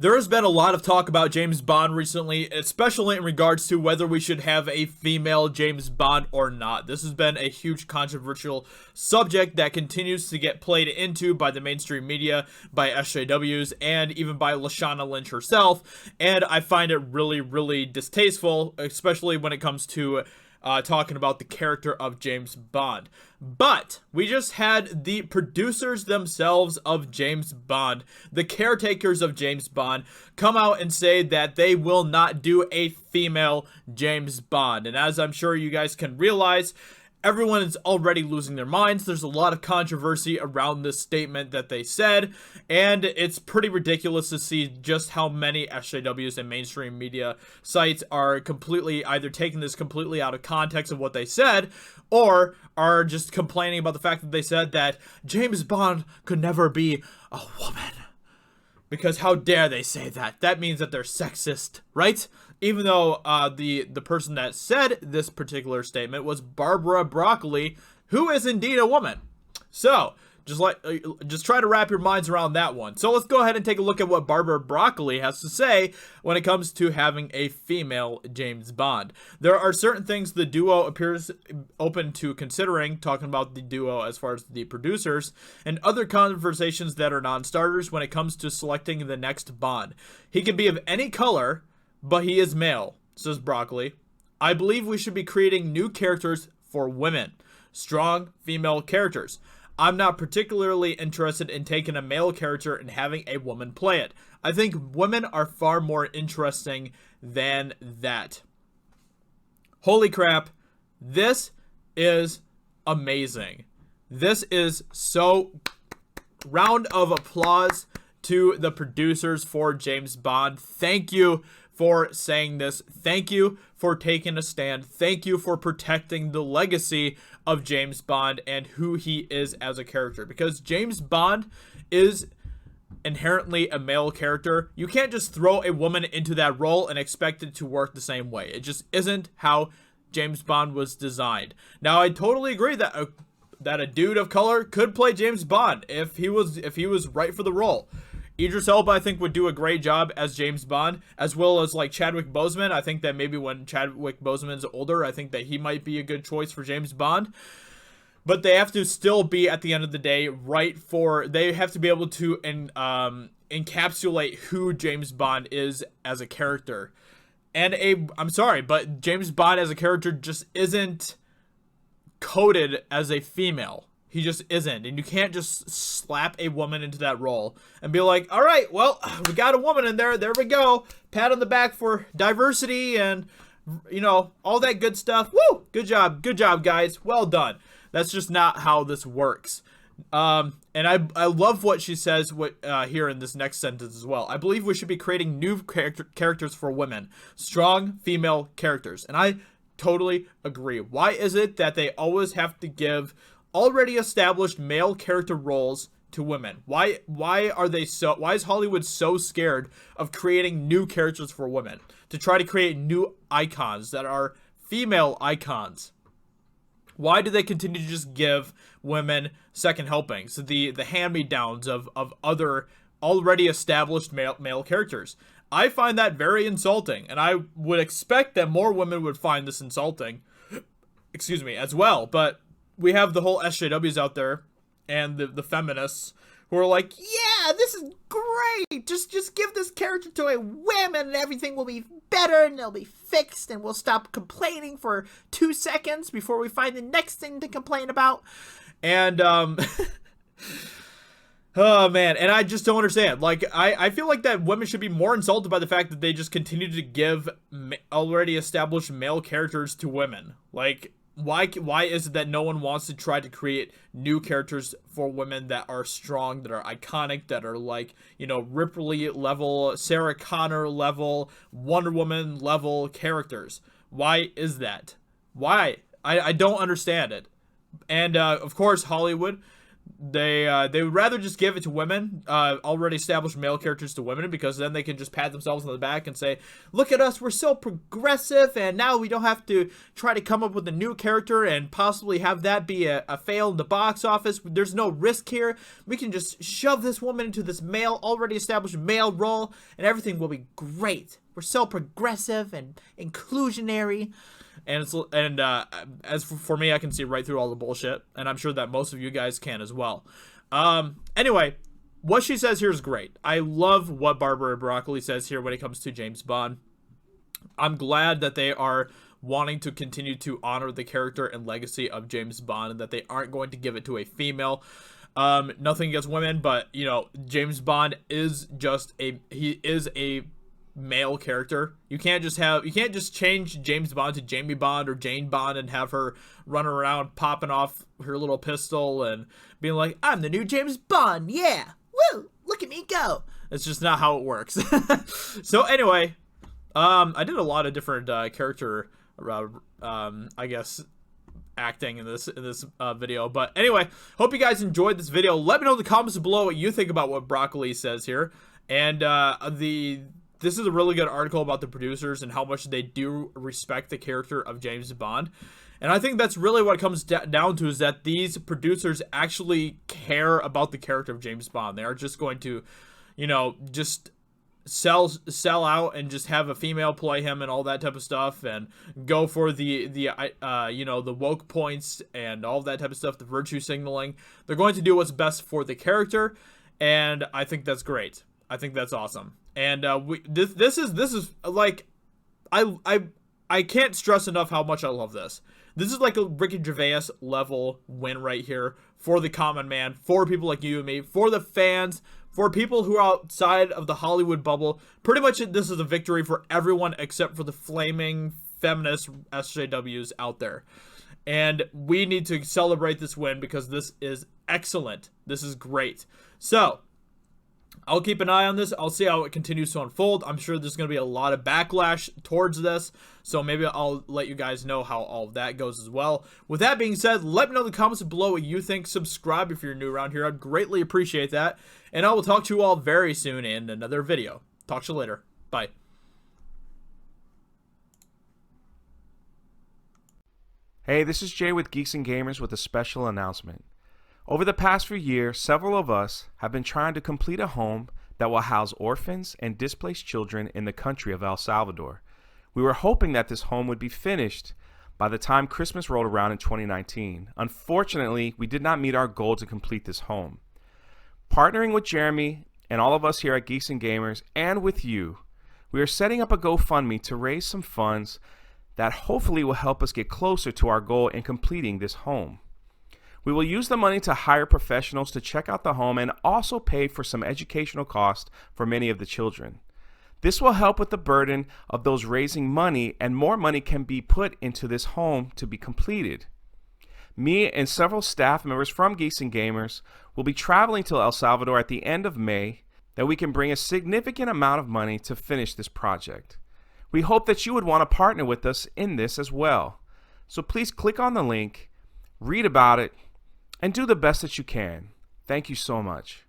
There has been a lot of talk about James Bond recently, especially in regards to whether we should have a female James Bond or not. This has been a huge controversial subject that continues to get played into by the mainstream media, by SJWs, and even by Lashana Lynch herself. And I find it really, really distasteful, especially when it comes to talking about the character of James Bond. But we just had the producers themselves of James Bond, the caretakers of James Bond, come out and say that they will not do a female James Bond. And as I'm sure you guys can realize, everyone is already losing their minds. There's a lot of controversy around this statement that they said, and it's pretty ridiculous to see just how many SJWs and mainstream media sites are completely either taking this completely out of context of what they said, or are just complaining about the fact that they said that James Bond could never be a woman. Because how dare they say that? That means that they're sexist, right? Even though the person that said this particular statement was Barbara Broccoli, who is indeed a woman. So just try to wrap your minds around that one. So let's go ahead and take a look at what Barbara Broccoli has to say when it comes to having a female James Bond. There are certain things the duo appears open to considering, talking about the duo as far as the producers, and other conversations that are non-starters when it comes to selecting the next Bond. He can be of any color, but he is male, says Broccoli. I believe we should be creating new characters for women. Strong female characters. I'm not particularly interested in taking a male character and having a woman play it. I think women are far more interesting than that. Holy crap. This is amazing. This is so... Round of applause to the producers for James Bond. Thank you for saying this. Thank you for taking a stand. Thank you for protecting the legacy of James Bond and who he is as a character. Because James Bond is inherently a male character. You can't just throw a woman into that role and expect it to work the same way. It just isn't how James Bond was designed. Now, I totally agree that a dude of color could play James Bond if he was right for the role. Idris Elba, I think, would do a great job as James Bond, as well as like Chadwick Boseman. I think that maybe when Chadwick Boseman's older, I think that he might be a good choice for James Bond. But they have to still be, at the end of the day, they have to be able to encapsulate who James Bond is as a character. And I'm sorry, but James Bond as a character just isn't coded as a female. He just isn't. And you can't just slap a woman into that role and be like, all right, well, we got a woman in there. There we go. Pat on the back for diversity and, all that good stuff. Woo! Good job. Good job, guys. Well done. That's just not how this works. And I love what she says here in this next sentence as well. I believe we should be creating new characters for women. Strong female characters. And I totally agree. Why is it that they always have to give already established male character roles to women? Why is Hollywood so scared of creating new characters for women, to try to create new icons that are female icons? Why do they continue to just give women second helpings, the hand-me-downs of other already established male characters? I find that very insulting, and I would expect that more women would find this insulting, as well. But we have the whole SJWs out there and the feminists who are like, yeah, this is great. Just give this character to a woman and everything will be better and it'll be fixed and we'll stop complaining for 2 seconds before we find the next thing to complain about. And, oh man, and I just don't understand. Like, I feel like that women should be more insulted by the fact that they just continue to give already established male characters to women. Like, why is it that no one wants to try to create new characters for women that are strong, that are iconic, that are like, Ripley level, Sarah Connor level, Wonder Woman level characters? Why is that? Why? I don't understand it. And, of course, Hollywood, They would rather just give it to women, already established male characters to women, because then they can just pat themselves on the back and say, look at us, we're so progressive, and now we don't have to try to come up with a new character and possibly have that be a fail in the box office. There's no risk here. We can just shove this woman into this already established male role, and everything will be great. We're so progressive and inclusionary. And as for me, I can see right through all the bullshit, and I'm sure that most of you guys can as well. Anyway, what she says here is great. I love what Barbara Broccoli says here when it comes to James Bond. I'm glad that they are wanting to continue to honor the character and legacy of James Bond, and that they aren't going to give it to a female. Nothing against women, but you know, James Bond is just a male character. You can't just change James Bond to Jamie Bond or Jane Bond and have her run around popping off her little pistol and being like, I'm the new James Bond, yeah, woo, look at me go. It's just not how it works. So anyway, I did a lot of different character I guess acting in this video, but anyway, hope you guys enjoyed this video. Let me know in the comments below what you think about what Broccoli says here. And this is a really good article about the producers and how much they do respect the character of James Bond. And I think that's really what it comes down to, is that these producers actually care about the character of James Bond. They are just going to, you know, just sell out and just have a female play him and all that type of stuff, and go for the you know, the woke points and all that type of stuff, the virtue signaling. They're going to do what's best for the character, and I think that's great. I think that's awesome. And this is like, I can't stress enough how much I love this. This is like a Ricky Gervais level win right here for the common man, for people like you and me, for the fans, for people who are outside of the Hollywood bubble. Pretty much this is a victory for everyone except for the flaming feminist SJWs out there. And we need to celebrate this win because this is excellent. This is great. So I'll keep an eye on this. I'll see how it continues to unfold. I'm sure there's going to be a lot of backlash towards this, so maybe I'll let you guys know how all of that goes as well. With that being said, let me know in the comments below what you think. Subscribe if you're new around here. I'd greatly appreciate that. And I will talk to you all very soon in another video. Talk to you later. Bye. Hey, this is Jay with Geeks and Gamers with a special announcement. Over the past few years, several of us have been trying to complete a home that will house orphans and displaced children in the country of El Salvador. We were hoping that this home would be finished by the time Christmas rolled around in 2019. Unfortunately, we did not meet our goal to complete this home. Partnering with Jeremy and all of us here at Geeks and Gamers, and with you, we are setting up a GoFundMe to raise some funds that hopefully will help us get closer to our goal in completing this home. We will use the money to hire professionals to check out the home and also pay for some educational costs for many of the children. This will help with the burden of those raising money, and more money can be put into this home to be completed. Me and several staff members from Geeks and Gamers will be traveling to El Salvador at the end of May, that we can bring a significant amount of money to finish this project. We hope that you would want to partner with us in this as well. So please click on the link, read about it, and do the best that you can. Thank you so much.